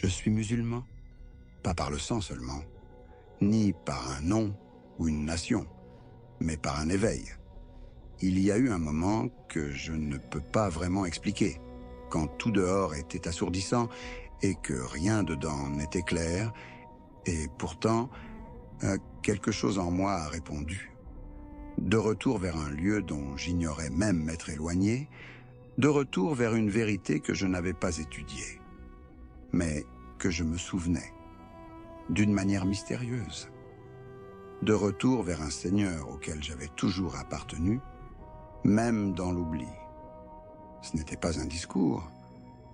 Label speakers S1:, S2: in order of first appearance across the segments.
S1: Je suis musulman, pas par le sang seulement, ni par un nom ou une nation, mais par un éveil. Il y a eu un moment que je ne peux pas vraiment expliquer, quand tout dehors était assourdissant et que rien dedans n'était clair, et pourtant, quelque chose en moi a répondu. De retour vers un lieu dont j'ignorais même m'être éloigné, de retour vers une vérité que je n'avais pas étudiée, mais que je me souvenais, d'une manière mystérieuse. De retour vers un Seigneur auquel j'avais toujours appartenu, même dans l'oubli. Ce n'était pas un discours,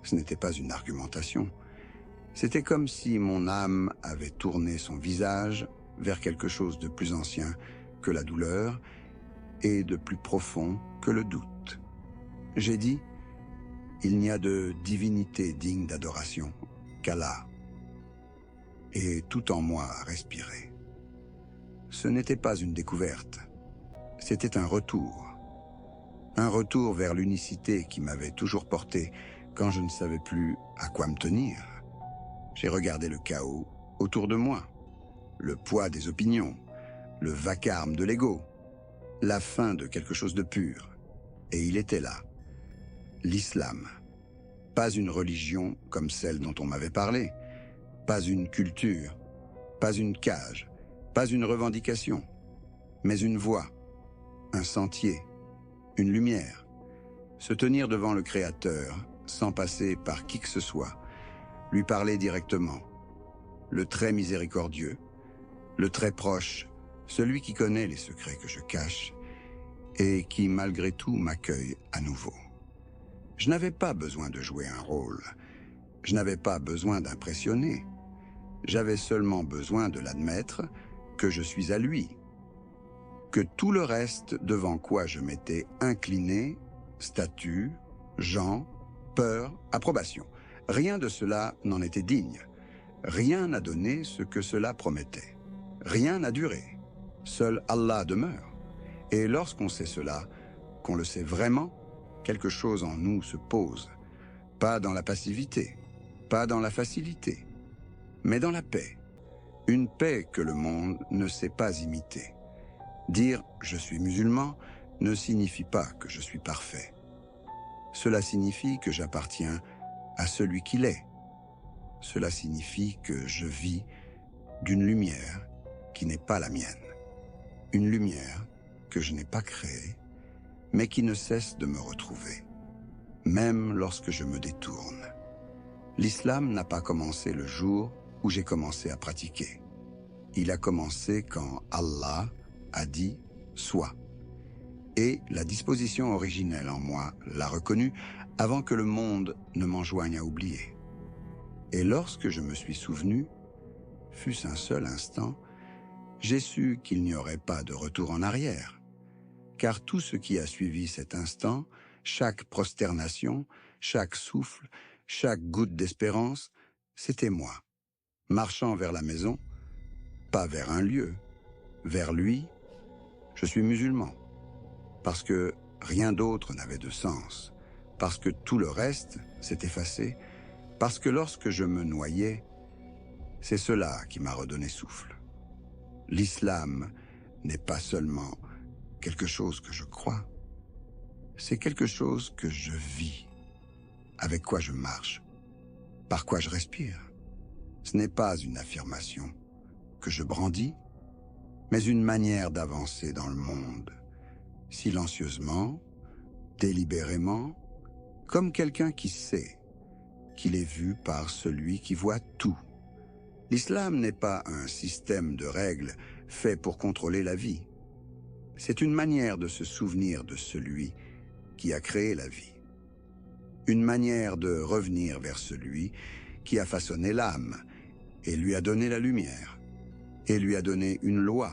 S1: ce n'était pas une argumentation. C'était comme si mon âme avait tourné son visage vers quelque chose de plus ancien que la douleur et de plus profond que le doute. J'ai dit, il n'y a de divinité digne d'adoration qu'Allah. Et tout en moi a respiré. Ce n'était pas une découverte, c'était un retour. Un retour vers l'unicité qui m'avait toujours porté quand je ne savais plus à quoi me tenir. J'ai regardé le chaos autour de moi, le poids des opinions, le vacarme de l'ego, la fin de quelque chose de pur. Et il était là, l'islam. Pas une religion comme celle dont on m'avait parlé, pas une culture, pas une cage, pas une revendication, mais une voie, un sentier, une lumière. Se tenir devant le Créateur sans passer par qui que ce soit, lui parler directement, le très miséricordieux, le très proche, celui qui connaît les secrets que je cache et qui malgré tout m'accueille à nouveau. Je n'avais pas besoin de jouer un rôle, je n'avais pas besoin d'impressionner, j'avais seulement besoin de l'admettre que je suis à lui, que tout le reste devant quoi je m'étais incliné, statut, gens, peur, approbation, rien de cela n'en était digne. Rien n'a donné ce que cela promettait. Rien n'a duré. Seul Allah demeure. Et lorsqu'on sait cela, qu'on le sait vraiment, quelque chose en nous se pose. Pas dans la passivité, pas dans la facilité, mais dans la paix. Une paix que le monde ne sait pas imiter. Dire « je suis musulman » ne signifie pas que je suis parfait. Cela signifie que j'appartiens à celui qu'il est. Cela signifie que je vis d'une lumière qui n'est pas la mienne. Une lumière que je n'ai pas créée, mais qui ne cesse de me retrouver, même lorsque je me détourne. L'islam n'a pas commencé le jour où j'ai commencé à pratiquer. Il a commencé quand Allah a dit « sois ». Et la disposition originelle en moi l'a reconnu avant que le monde ne m'enjoigne à oublier. Et lorsque je me suis souvenu, fût-ce un seul instant, j'ai su qu'il n'y aurait pas de retour en arrière. Car tout ce qui a suivi cet instant, chaque prosternation, chaque souffle, chaque goutte d'espérance, c'était moi, marchant vers la maison, pas vers un lieu, vers lui. Je suis musulman, parce que rien d'autre n'avait de sens, parce que tout le reste s'est effacé, parce que lorsque je me noyais, c'est cela qui m'a redonné souffle. L'islam n'est pas seulement quelque chose que je crois, c'est quelque chose que je vis, avec quoi je marche, par quoi je respire. Ce n'est pas une affirmation que je brandis, mais une manière d'avancer dans le monde, silencieusement, délibérément, comme quelqu'un qui sait qu'il est vu par celui qui voit tout. L'islam n'est pas un système de règles fait pour contrôler la vie. C'est une manière de se souvenir de celui qui a créé la vie. Une manière de revenir vers celui qui a façonné l'âme et lui a donné la lumière, et lui a donné une loi,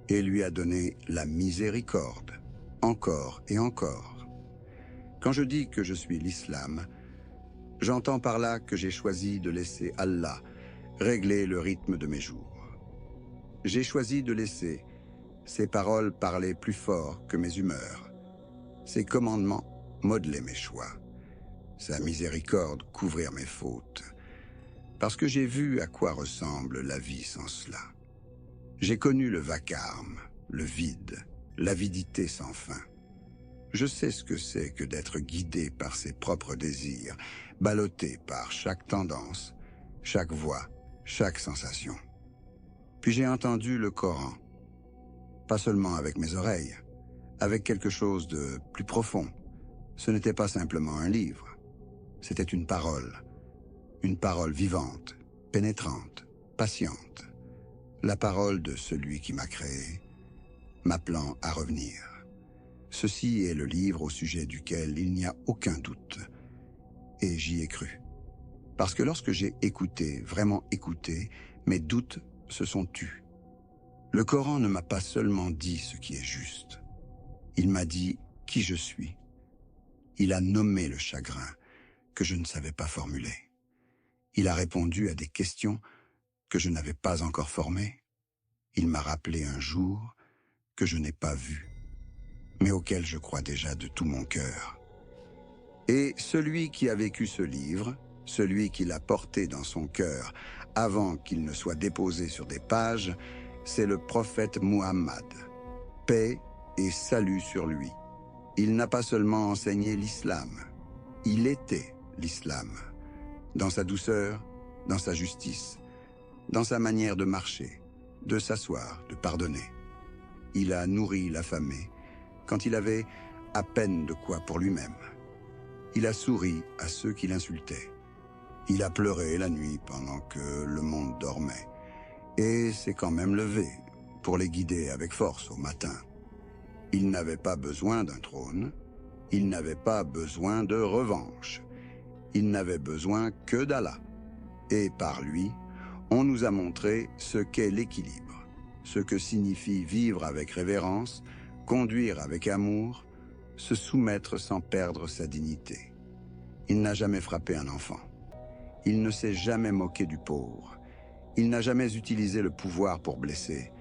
S1: et lui a donné la miséricorde, encore et encore. Quand je dis que je suis l'islam, j'entends par là que j'ai choisi de laisser Allah régler le rythme de mes jours. J'ai choisi de laisser ses paroles parler plus fort que mes humeurs, ses commandements modeler mes choix, sa miséricorde couvrir mes fautes, Parce que j'ai vu à quoi ressemble la vie sans cela. J'ai connu le vacarme, le vide, l'avidité sans fin. Je sais ce que c'est que d'être guidé par ses propres désirs, ballotté par chaque tendance, chaque voix, chaque sensation. Puis j'ai entendu le Coran, pas seulement avec mes oreilles, avec quelque chose de plus profond. Ce n'était pas simplement un livre, c'était une parole vivante, pénétrante, patiente. La parole de celui qui m'a créé, m'appelant à revenir. Ceci est le livre au sujet duquel il n'y a aucun doute. Et j'y ai cru. Parce que lorsque j'ai écouté, vraiment écouté, mes doutes se sont tus. Le Coran ne m'a pas seulement dit ce qui est juste. Il m'a dit qui je suis. Il a nommé le chagrin que je ne savais pas formuler. Il a répondu à des questions que je n'avais pas encore formées. Il m'a rappelé un jour que je n'ai pas vu, mais auquel je crois déjà de tout mon cœur. Et celui qui a vécu ce livre, celui qui l'a porté dans son cœur avant qu'il ne soit déposé sur des pages, c'est le prophète Muhammad. Paix et salut sur lui. Il n'a pas seulement enseigné l'islam, il était l'islam. Dans sa douceur, dans sa justice, dans sa manière de marcher, de s'asseoir, de pardonner. Il a nourri l'affamé quand il avait à peine de quoi pour lui-même. Il a souri à ceux qui l'insultaient. Il a pleuré la nuit pendant que le monde dormait. Et s'est quand même levé pour les guider avec force au matin. Il n'avait pas besoin d'un trône. Il n'avait pas besoin de revanche. Il n'avait besoin que d'Allah. Et par lui, on nous a montré ce qu'est l'équilibre, ce que signifie vivre avec révérence, conduire avec amour, se soumettre sans perdre sa dignité. Il n'a jamais frappé un enfant. Il ne s'est jamais moqué du pauvre. Il n'a jamais utilisé le pouvoir pour blesser.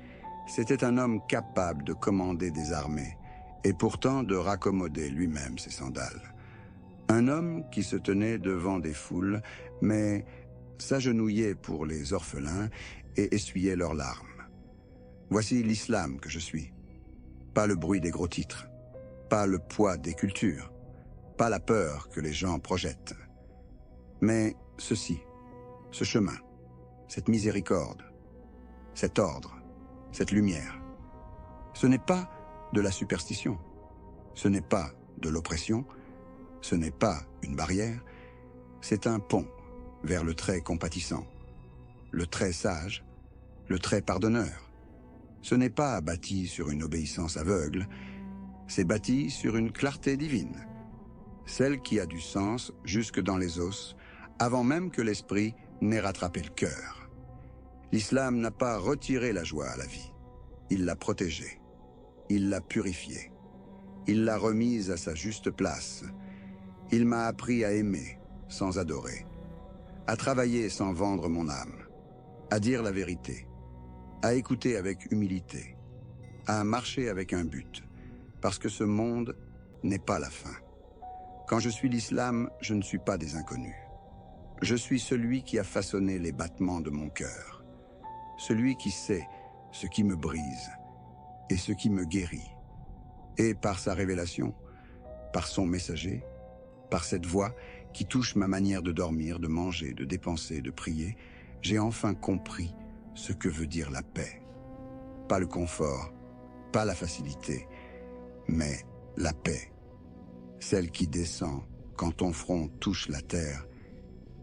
S1: C'était un homme capable de commander des armées et pourtant de raccommoder lui-même ses sandales. Un homme qui se tenait devant des foules, mais s'agenouillait pour les orphelins et essuyait leurs larmes. Voici l'islam que je suis. Pas le bruit des gros titres, pas le poids des cultures, pas la peur que les gens projettent. Mais ceci, ce chemin, cette miséricorde, cet ordre, cette lumière. Ce n'est pas de la superstition, ce n'est pas de l'oppression, ce n'est pas une barrière, c'est un pont vers le trait compatissant, le trait sage, le trait pardonneur. Ce n'est pas bâti sur une obéissance aveugle, c'est bâti sur une clarté divine, celle qui a du sens jusque dans les os, avant même que l'esprit n'ait rattrapé le cœur. L'islam n'a pas retiré la joie à la vie, il l'a protégée, il l'a purifiée, il l'a remise à sa juste place. Il m'a appris à aimer sans adorer, à travailler sans vendre mon âme, à dire la vérité, à écouter avec humilité, à marcher avec un but, parce que ce monde n'est pas la fin. Quand je suis l'islam, je ne suis pas des inconnus. Je suis celui qui a façonné les battements de mon cœur, celui qui sait ce qui me brise et ce qui me guérit. Et par sa révélation, par son messager, par cette voix qui touche ma manière de dormir, de manger, de dépenser, de prier, j'ai enfin compris ce que veut dire la paix. Pas le confort, pas la facilité, mais la paix. Celle qui descend quand ton front touche la terre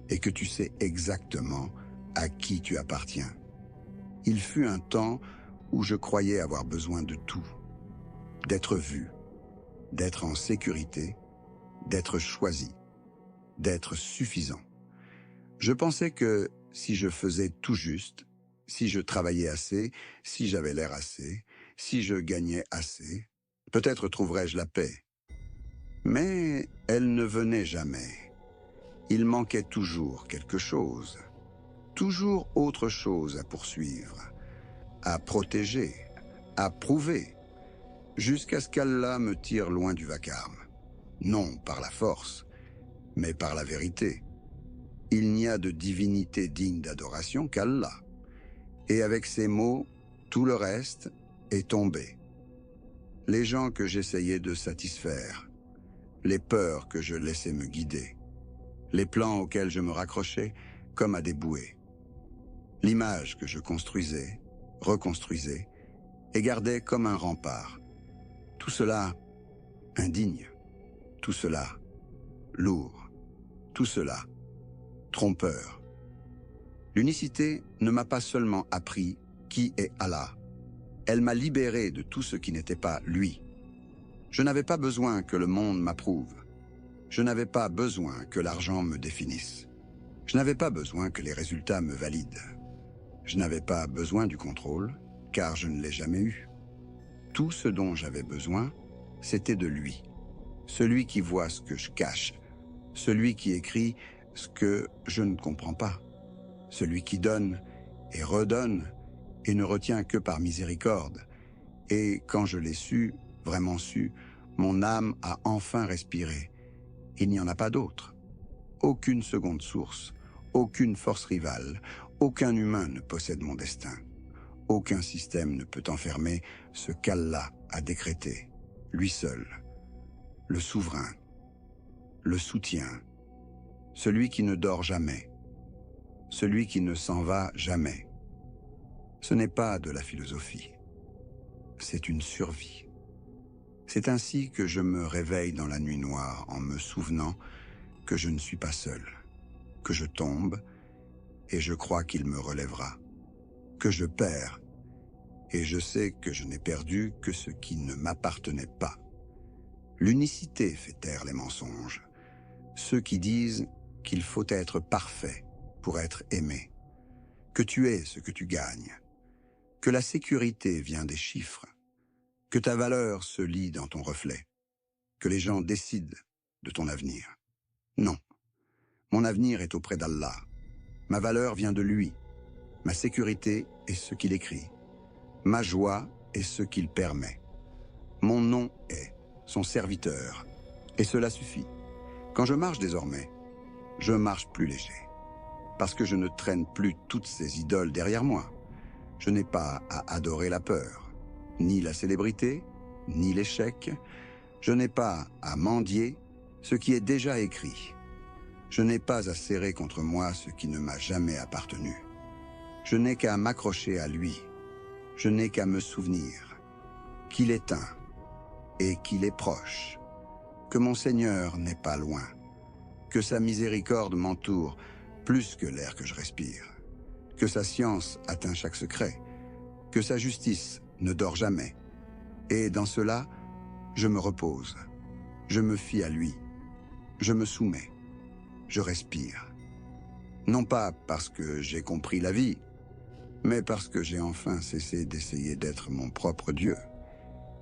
S1: et que tu sais exactement à qui tu appartiens. Il fut un temps où je croyais avoir besoin de tout, d'être vu, d'être en sécurité, d'être choisi, d'être suffisant. Je pensais que si je faisais tout juste, si je travaillais assez, si j'avais l'air assez, si je gagnais assez, peut-être trouverais-je la paix. Mais elle ne venait jamais. Il manquait toujours quelque chose, toujours autre chose à poursuivre, à protéger, à prouver, jusqu'à ce qu'Allah me tire loin du vacarme. Non par la force, mais par la vérité. Il n'y a de divinité digne d'adoration qu'Allah. Et avec ces mots, tout le reste est tombé. Les gens que j'essayais de satisfaire, les peurs que je laissais me guider, les plans auxquels je me raccrochais comme à des bouées, l'image que je construisais, reconstruisais et gardais comme un rempart. Tout cela indigne, tout cela lourd, tout cela trompeur. L'unicité ne m'a pas seulement appris qui est Allah, elle m'a libéré de tout ce qui n'était pas lui. Je n'avais pas besoin que le monde m'approuve. Je n'avais pas besoin que l'argent me définisse. Je n'avais pas besoin que les résultats me valident. Je n'avais pas besoin du contrôle, car je ne l'ai jamais eu. Tout ce dont j'avais besoin, c'était de lui. Celui qui voit ce que je cache, celui qui écrit ce que je ne comprends pas, celui qui donne et redonne et ne retient que par miséricorde. Et quand je l'ai su, vraiment su, mon âme a enfin respiré. Il n'y en a pas d'autre. Aucune seconde source, aucune force rivale, aucun humain ne possède mon destin. Aucun système ne peut enfermer ce qu'Allah a décrété, lui seul, le souverain, le soutien, celui qui ne dort jamais, celui qui ne s'en va jamais. Ce n'est pas de la philosophie, c'est une survie. C'est ainsi que je me réveille dans la nuit noire en me souvenant que je ne suis pas seul, que je tombe et je crois qu'il me relèvera, que je perds et je sais que je n'ai perdu que ce qui ne m'appartenait pas. L'unicité fait taire les mensonges, ceux qui disent qu'il faut être parfait pour être aimé, que tu es ce que tu gagnes, que la sécurité vient des chiffres, que ta valeur se lit dans ton reflet, que les gens décident de ton avenir. Non, mon avenir est auprès d'Allah. Ma valeur vient de lui. Ma sécurité est ce qu'il écrit. Ma joie est ce qu'il permet. Mon nom est son serviteur, et cela suffit. Quand je marche désormais, je marche plus léger, parce que je ne traîne plus toutes ces idoles derrière moi. Je n'ai pas à adorer la peur, ni la célébrité, ni l'échec. Je n'ai pas à mendier ce qui est déjà écrit. Je n'ai pas à serrer contre moi ce qui ne m'a jamais appartenu. Je n'ai qu'à m'accrocher à lui. Je n'ai qu'à me souvenir qu'il est un et qu'il est proche, que mon Seigneur n'est pas loin, que sa miséricorde m'entoure plus que l'air que je respire, que sa science atteint chaque secret, que sa justice ne dort jamais. Et dans cela, je me repose, je me fie à lui, je me soumets, je respire. Non pas parce que j'ai compris la vie, mais parce que j'ai enfin cessé d'essayer d'être mon propre Dieu.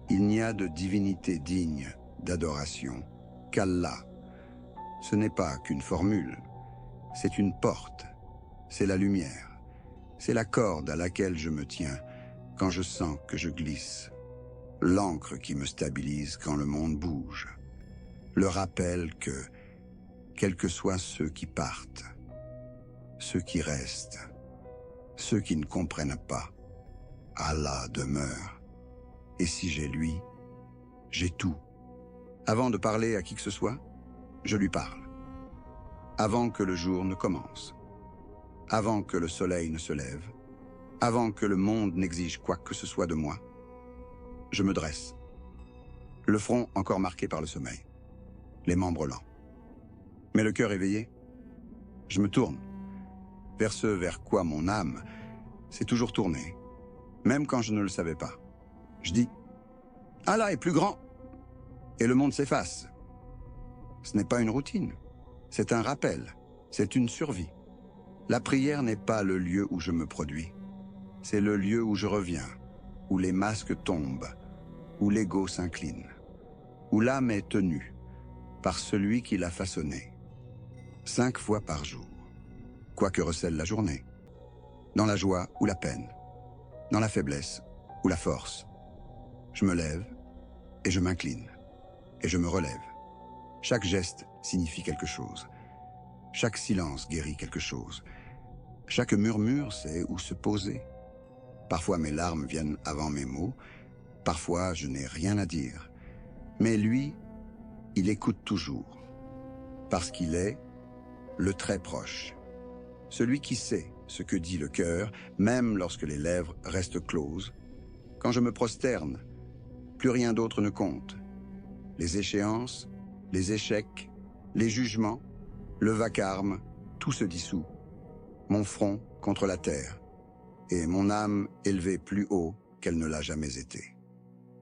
S1: Il n'y a de divinité digne d'adoration qu'Allah. Ce n'est pas qu'une formule, c'est une porte, c'est la lumière, c'est la corde à laquelle je me tiens quand je sens que je glisse, l'encre qui me stabilise quand le monde bouge, le rappel que, quels que soient ceux qui partent, ceux qui restent, ceux qui ne comprennent pas, Allah demeure. Et si j'ai lui, j'ai tout. Avant de parler à qui que ce soit, je lui parle. Avant que le jour ne commence, avant que le soleil ne se lève, avant que le monde n'exige quoi que ce soit de moi, je me dresse. Le front encore marqué par le sommeil, les membres lents. Mais le cœur éveillé, je me tourne vers ce vers quoi mon âme s'est toujours tournée, même quand je ne le savais pas. Je dis, Allah est plus grand, et le monde s'efface. Ce n'est pas une routine, c'est un rappel, c'est une survie. La prière n'est pas le lieu où je me produis, c'est le lieu où je reviens, où les masques tombent, où l'ego s'incline, où l'âme est tenue par celui qui l'a façonnée. 5 fois par jour, quoi que recèle la journée, dans la joie ou la peine, dans la faiblesse ou la force. Je me lève et je m'incline et je me relève. Chaque geste signifie quelque chose. Chaque silence guérit quelque chose. Chaque murmure sait où se poser. Parfois mes larmes viennent avant mes mots, parfois je n'ai rien à dire. Mais lui, il écoute toujours, parce qu'il est le très proche. Celui qui sait ce que dit le cœur, même lorsque les lèvres restent closes. Quand je me prosterne, plus rien d'autre ne compte. Les échéances, les échecs, les jugements, le vacarme, tout se dissout. Mon front contre la terre, et mon âme élevée plus haut qu'elle ne l'a jamais été.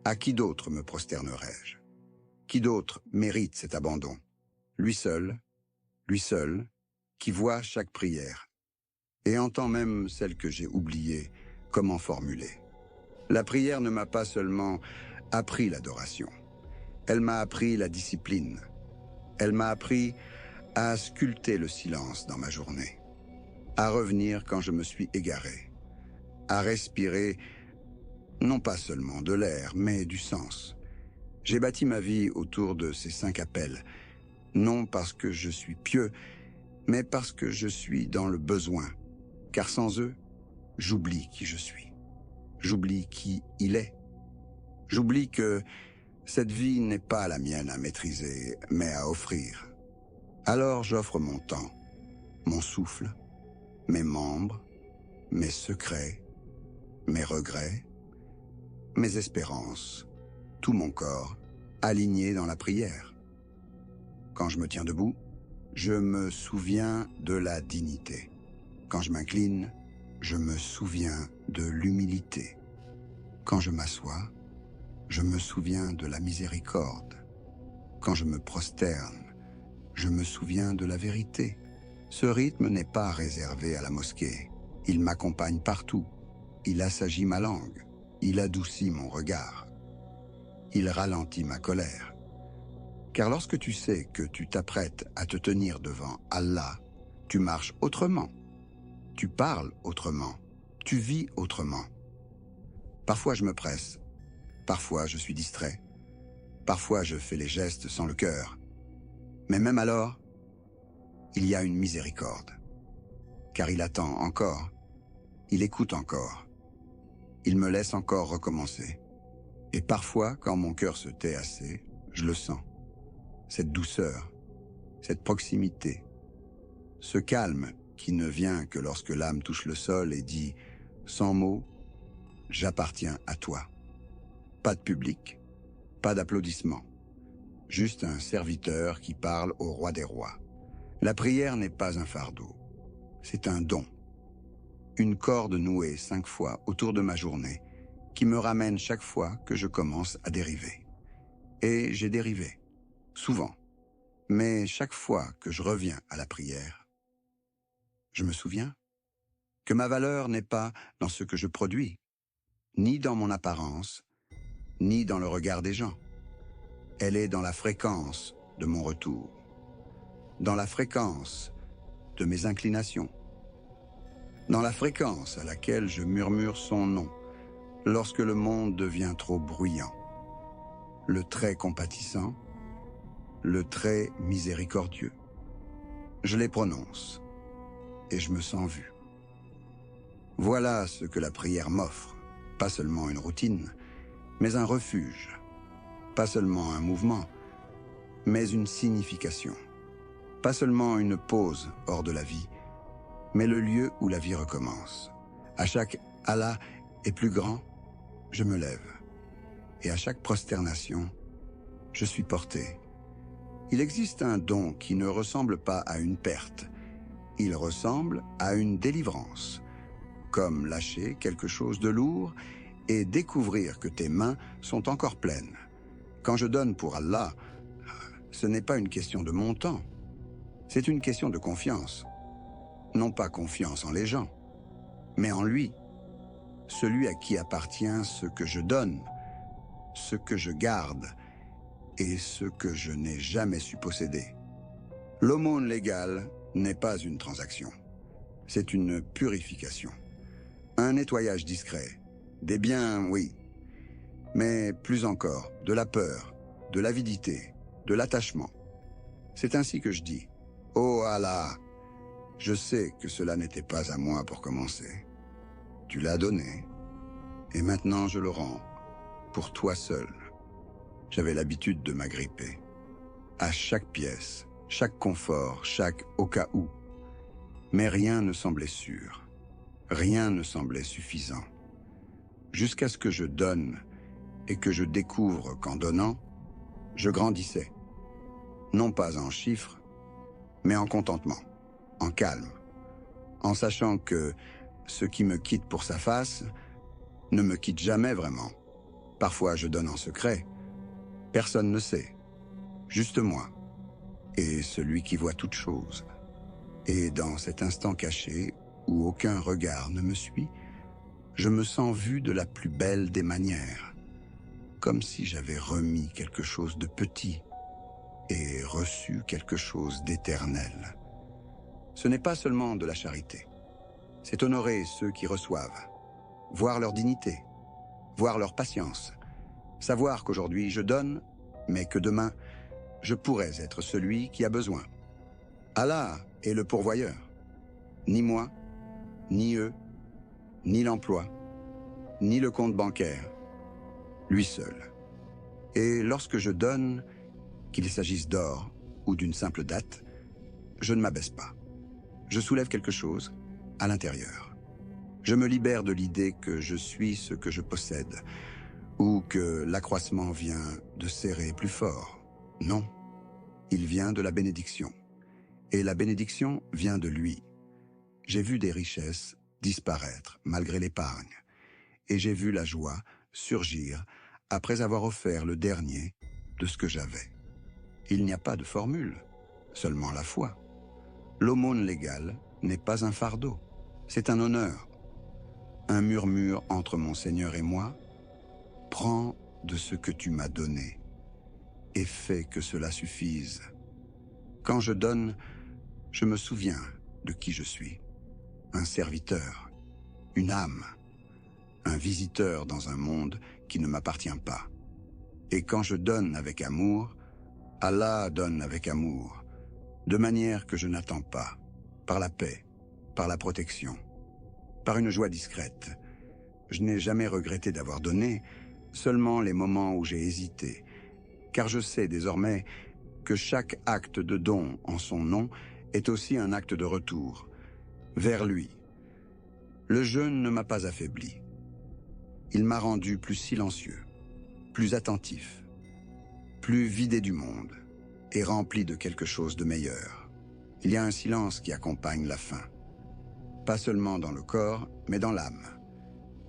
S1: À qui d'autre me prosternerai-je? Qui d'autre mérite cet abandon? Lui seul, qui voit chaque prière, et entend même celle que j'ai oubliée, comment formuler. La prière ne m'a pas seulement appris l'adoration, elle m'a appris la discipline, elle m'a appris à sculpter le silence dans ma journée, à revenir quand je me suis égaré, à respirer non pas seulement de l'air, mais du sens. J'ai bâti ma vie autour de ces 5 appels, non parce que je suis pieux, mais parce que je suis dans le besoin, car sans eux, j'oublie qui je suis. J'oublie qui il est. J'oublie que cette vie n'est pas la mienne à maîtriser, mais à offrir. Alors j'offre mon temps, mon souffle, mes membres, mes secrets, mes regrets, mes espérances, tout mon corps, aligné dans la prière. Quand je me tiens debout, je me souviens de la dignité. Quand je m'incline, je me souviens de l'humilité. Quand je m'assois, je me souviens de la miséricorde. Quand je me prosterne, je me souviens de la vérité. Ce rythme n'est pas réservé à la mosquée. Il m'accompagne partout. Il assagit ma langue. Il adoucit mon regard. Il ralentit ma colère. Car lorsque tu sais que tu t'apprêtes à te tenir devant Allah, tu marches autrement. Tu parles autrement. Tu vis autrement. Parfois je me presse. Parfois je suis distrait. Parfois je fais les gestes sans le cœur. Mais même alors, il y a une miséricorde. Car il attend encore. Il écoute encore. Il me laisse encore recommencer. Et parfois, quand mon cœur se tait assez, je le sens. Cette douceur, cette proximité, ce calme qui ne vient que lorsque l'âme touche le sol et dit, sans mots, j'appartiens à toi. Pas de public, pas d'applaudissements, juste un serviteur qui parle au roi des rois. La prière n'est pas un fardeau, c'est un don. Une corde nouée 5 fois autour de ma journée qui me ramène chaque fois que je commence à dériver. Et j'ai dérivé, souvent. Mais chaque fois que je reviens à la prière, je me souviens que ma valeur n'est pas dans ce que je produis, ni dans mon apparence, ni dans le regard des gens. Elle est dans la fréquence de mon retour, dans la fréquence de mes inclinations, dans la fréquence à laquelle je murmure son nom lorsque le monde devient trop bruyant. Le très compatissant, le très miséricordieux. Je les prononce et je me sens vu. Voilà ce que la prière m'offre, pas seulement une routine, mais un refuge, pas seulement un mouvement, mais une signification, pas seulement une pause hors de la vie, mais le lieu où la vie recommence. À chaque « Allah est plus grand », je me lève, et à chaque prosternation, je suis porté. Il existe un don qui ne ressemble pas à une perte, il ressemble à une délivrance, comme lâcher quelque chose de lourd et découvrir que tes mains sont encore pleines. Quand je donne pour Allah, ce n'est pas une question de montant, c'est une question de confiance. Non pas confiance en les gens, mais en lui, celui à qui appartient ce que je donne, ce que je garde et ce que je n'ai jamais su posséder. L'aumône légale n'est pas une transaction, c'est une purification, un nettoyage discret, des biens, oui, mais plus encore, de la peur, de l'avidité, de l'attachement. C'est ainsi que je dis, Oh Allah, je sais que cela n'était pas à moi pour commencer. Tu l'as donné, et maintenant je le rends, pour toi seul. J'avais l'habitude de m'agripper. À chaque pièce, chaque confort, chaque au cas où. Mais rien ne semblait sûr. Rien ne semblait suffisant. Jusqu'à ce que je donne et que je découvre qu'en donnant, je grandissais. Non pas en chiffres, mais en contentement, en calme, en sachant que ce qui me quitte pour sa face ne me quitte jamais vraiment. Parfois je donne en secret. Personne ne sait. Juste moi. Et celui qui voit toutes choses. Et dans cet instant caché, où aucun regard ne me suit, je me sens vu de la plus belle des manières. Comme si j'avais remis quelque chose de petit et reçu quelque chose d'éternel. Ce n'est pas seulement de la charité. C'est honorer ceux qui reçoivent, voir leur dignité, voir leur patience, savoir qu'aujourd'hui je donne, mais que demain, je pourrais être celui qui a besoin. Allah est le pourvoyeur. Ni moi, ni eux, ni l'emploi, ni le compte bancaire. Lui seul. Et lorsque je donne, qu'il s'agisse d'or ou d'une simple date, je ne m'abaisse pas. Je soulève quelque chose à l'intérieur. Je me libère de l'idée que je suis ce que je possède ou que l'accroissement vient de serrer plus fort. Non, il vient de la bénédiction. Et la bénédiction vient de lui. J'ai vu des richesses disparaître malgré l'épargne. Et j'ai vu la joie surgir après avoir offert le dernier de ce que j'avais. Il n'y a pas de formule, seulement la foi. L'aumône légale n'est pas un fardeau, c'est un honneur. Un murmure entre mon Seigneur et moi, prends de ce que tu m'as donné et fais que cela suffise. Quand je donne, je me souviens de qui je suis. Un serviteur, une âme, un visiteur dans un monde qui ne m'appartient pas. Et quand je donne avec amour, Allah donne avec amour, de manière que je n'attends pas, par la paix, par la protection, par une joie discrète. Je n'ai jamais regretté d'avoir donné, seulement les moments où j'ai hésité, car je sais désormais que chaque acte de don en son nom est aussi un acte de retour, vers lui. Le jeûne ne m'a pas affaibli. Il m'a rendu plus silencieux, plus attentif, plus vidé du monde et rempli de quelque chose de meilleur. Il y a un silence qui accompagne la faim. Pas seulement dans le corps, mais dans l'âme.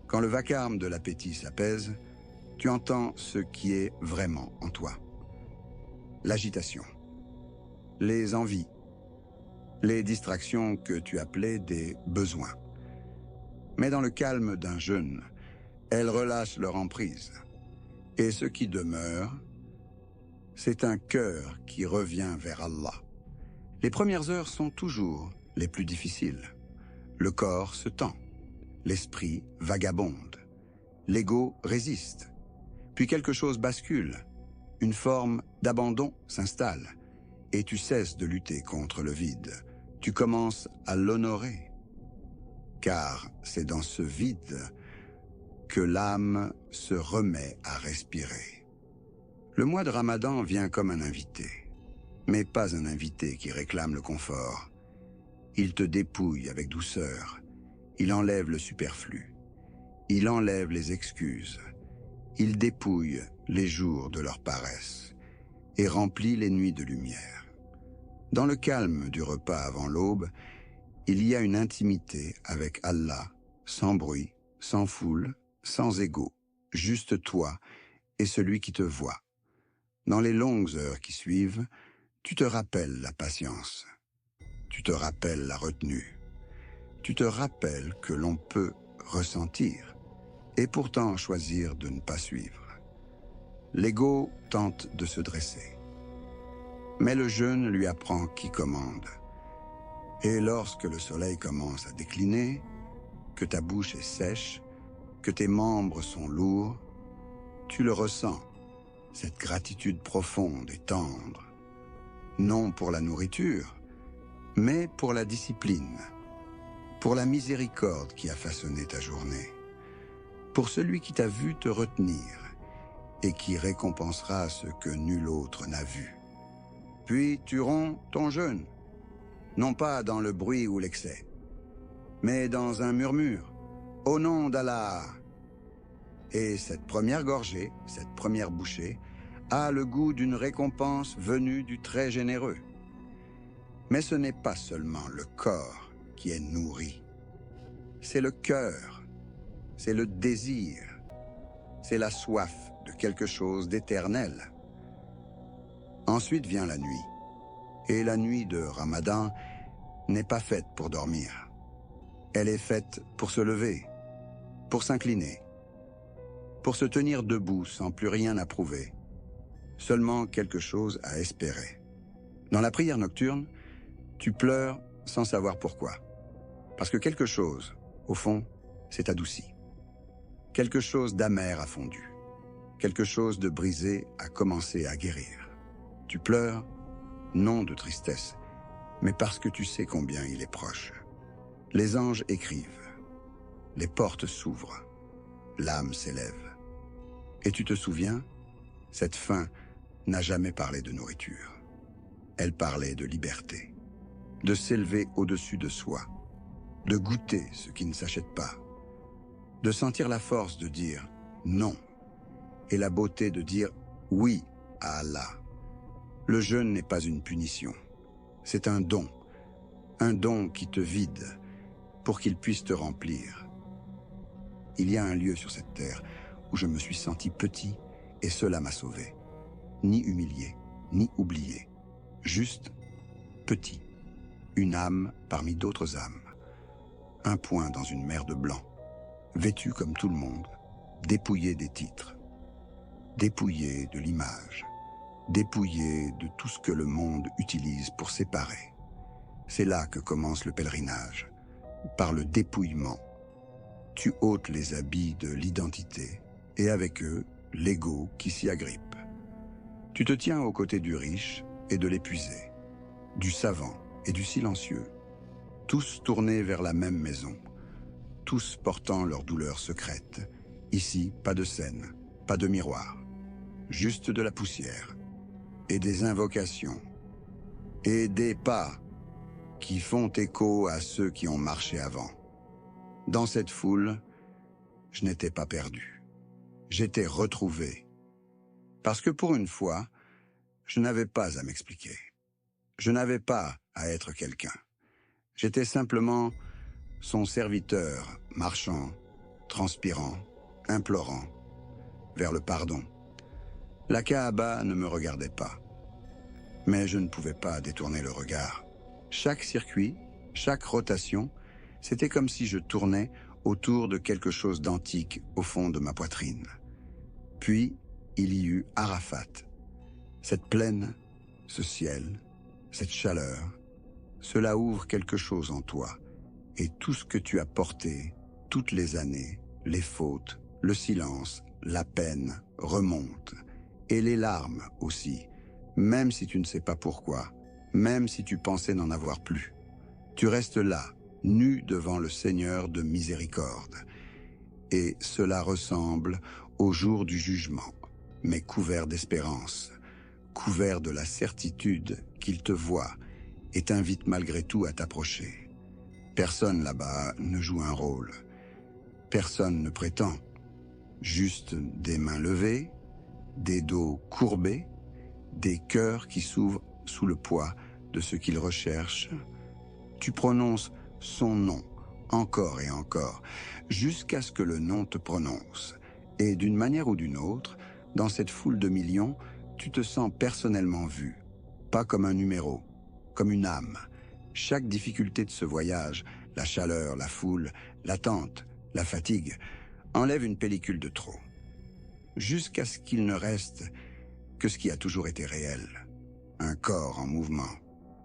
S1: Quand le vacarme de l'appétit s'apaise, tu entends ce qui est vraiment en toi. L'agitation, les envies, les distractions que tu appelais des besoins. Mais dans le calme d'un jeûne, elles relâchent leur emprise. Et ce qui demeure, c'est un cœur qui revient vers Allah. Les premières heures sont toujours les plus difficiles. Le corps se tend, l'esprit vagabonde, l'ego résiste. Puis quelque chose bascule, une forme d'abandon s'installe, et tu cesses de lutter contre le vide. Tu commences à l'honorer, car c'est dans ce vide que l'âme se remet à respirer. Le mois de Ramadan vient comme un invité, mais pas un invité qui réclame le confort. Il te dépouille avec douceur, il enlève le superflu, il enlève les excuses, il dépouille les jours de leur paresse et remplit les nuits de lumière. Dans le calme du repas avant l'aube, il y a une intimité avec Allah, sans bruit, sans foule, sans égo, juste toi et celui qui te voit. Dans les longues heures qui suivent, tu te rappelles la patience, tu te rappelles la retenue, tu te rappelles que l'on peut ressentir et pourtant choisir de ne pas suivre. L'ego tente de se dresser, mais le jeûne lui apprend qui commande. Et lorsque le soleil commence à décliner, que ta bouche est sèche, que tes membres sont lourds, tu le ressens, cette gratitude profonde et tendre, non pour la nourriture, mais pour la discipline, pour la miséricorde qui a façonné ta journée, pour celui qui t'a vu te retenir et qui récompensera ce que nul autre n'a vu. Puis tu romps ton jeûne, non pas dans le bruit ou l'excès, mais dans un murmure, au nom d'Allah. Et cette première gorgée, cette première bouchée, a le goût d'une récompense venue du très généreux. Mais ce n'est pas seulement le corps qui est nourri, c'est le cœur, c'est le désir, c'est la soif de quelque chose d'éternel. Ensuite vient la nuit, et la nuit de Ramadan n'est pas faite pour dormir. Elle est faite pour se lever, pour s'incliner, pour se tenir debout sans plus rien à prouver, seulement quelque chose à espérer. Dans la prière nocturne, tu pleures sans savoir pourquoi, parce que quelque chose, au fond, s'est adouci. Quelque chose d'amer a fondu, quelque chose de brisé a commencé à guérir. Tu pleures, non de tristesse, mais parce que tu sais combien il est proche. Les anges écrivent, les portes s'ouvrent, l'âme s'élève. Et tu te souviens, cette faim n'a jamais parlé de nourriture. Elle parlait de liberté, de s'élever au-dessus de soi, de goûter ce qui ne s'achète pas, de sentir la force de dire non et la beauté de dire oui à Allah. Le jeûne n'est pas une punition, c'est un don qui te vide pour qu'il puisse te remplir. Il y a un lieu sur cette terre où je me suis senti petit et cela m'a sauvé. Ni humilié, ni oublié, juste petit, une âme parmi d'autres âmes, un point dans une mer de blanc, vêtu comme tout le monde, dépouillé des titres, dépouillé de l'image, dépouillé de tout ce que le monde utilise pour séparer. C'est là que commence le pèlerinage, par le dépouillement. Tu ôtes les habits de l'identité, et avec eux, l'ego qui s'y agrippe. Tu te tiens aux côtés du riche et de l'épuisé, du savant et du silencieux, tous tournés vers la même maison, tous portant leur douleur secrète. Ici, pas de scène, pas de miroir, juste de la poussière, et des invocations, et des pas qui font écho à ceux qui ont marché avant. Dans cette foule, je n'étais pas perdu. J'étais retrouvé. Parce que pour une fois, je n'avais pas à m'expliquer. Je n'avais pas à être quelqu'un. J'étais simplement son serviteur, marchant, transpirant, implorant, vers le pardon. La Kaaba ne me regardait pas. Mais je ne pouvais pas détourner le regard. Chaque circuit, chaque rotation, c'était comme si je tournais autour de quelque chose d'antique au fond de ma poitrine. Puis, il y eut Arafat. Cette plaine, ce ciel, cette chaleur, cela ouvre quelque chose en toi. Et tout ce que tu as porté, toutes les années, les fautes, le silence, la peine, remontent. Et les larmes aussi, même si tu ne sais pas pourquoi, même si tu pensais n'en avoir plus. Tu restes là, nu devant le Seigneur de miséricorde. Et cela ressemble au jour du jugement, mais couvert d'espérance, couvert de la certitude qu'il te voit et t'invite malgré tout à t'approcher. Personne là-bas ne joue un rôle. Personne ne prétend. Juste des mains levées, des dos courbés, des cœurs qui s'ouvrent sous le poids de ce qu'ils recherchent. Tu prononces son nom, encore et encore, jusqu'à ce que le nom te prononce. Et d'une manière ou d'une autre, dans cette foule de millions, tu te sens personnellement vu, pas comme un numéro, comme une âme. Chaque difficulté de ce voyage, la chaleur, la foule, l'attente, la fatigue, enlève une pellicule de trop, jusqu'à ce qu'il ne reste que ce qui a toujours été réel. Un corps en mouvement,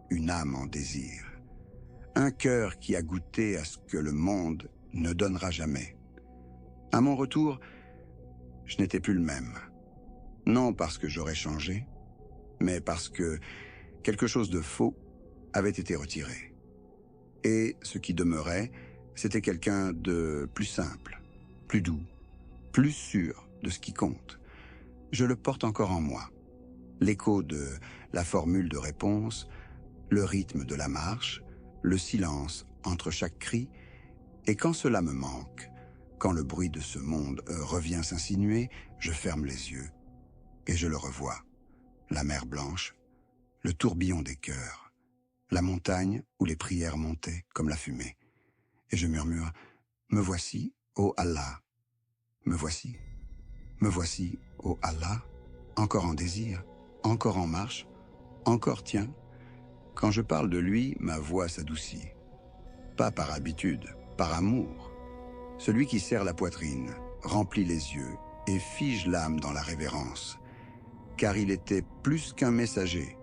S1: une âme en désir, un cœur qui a goûté à ce que le monde ne donnera jamais. À mon retour, je n'étais plus le même. Non parce que j'aurais changé, mais parce que quelque chose de faux avait été retiré. Et ce qui demeurait, c'était quelqu'un de plus simple, plus doux, plus sûr de ce qui compte. Je le porte encore en moi. L'écho de la formule de réponse, le rythme de la marche, le silence entre chaque cri, et quand cela me manque, quand le bruit de ce monde revient s'insinuer, je ferme les yeux et je le revois. La mer blanche, le tourbillon des cœurs, la montagne où les prières montaient comme la fumée. Et je murmure, me voici, ô Allah, me voici, ô Allah, encore en désir, encore en marche, encore tiens. Quand je parle de lui, ma voix s'adoucit. Pas par habitude, par amour. Celui qui serre la poitrine, remplit les yeux et fige l'âme dans la révérence. Car il était plus qu'un messager.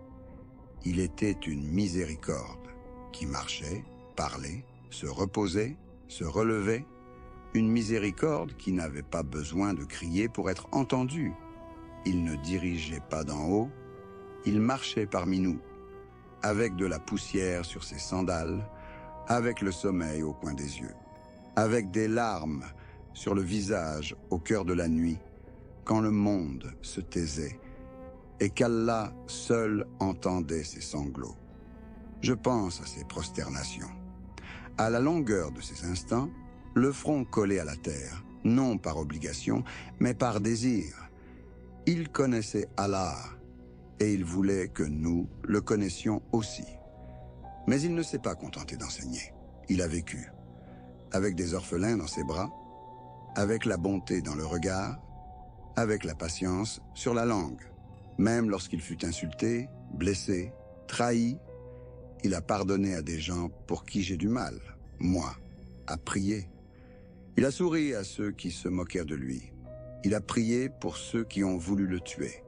S1: Il était une miséricorde qui marchait, parlait, se reposait, se relevait. Une miséricorde qui n'avait pas besoin de crier pour être entendue. Il ne dirigeait pas d'en haut, il marchait parmi nous, avec de la poussière sur ses sandales, avec le sommeil au coin des yeux, avec des larmes sur le visage au cœur de la nuit, quand le monde se taisait et qu'Allah seul entendait ses sanglots. Je pense à ces prosternations. À la longueur de ces instants, le front collé à la terre, non par obligation, mais par désir. Il connaissait Allah et il voulait que nous le connaissions aussi. Mais il ne s'est pas contenté d'enseigner. Il a vécu, avec des orphelins dans ses bras, avec la bonté dans le regard, avec la patience sur la langue. Même lorsqu'il fut insulté, blessé, trahi, il a pardonné à des gens pour qui j'ai du mal, moi, à prier. Il a souri à ceux qui se moquèrent de lui. Il a prié pour ceux qui ont voulu le tuer.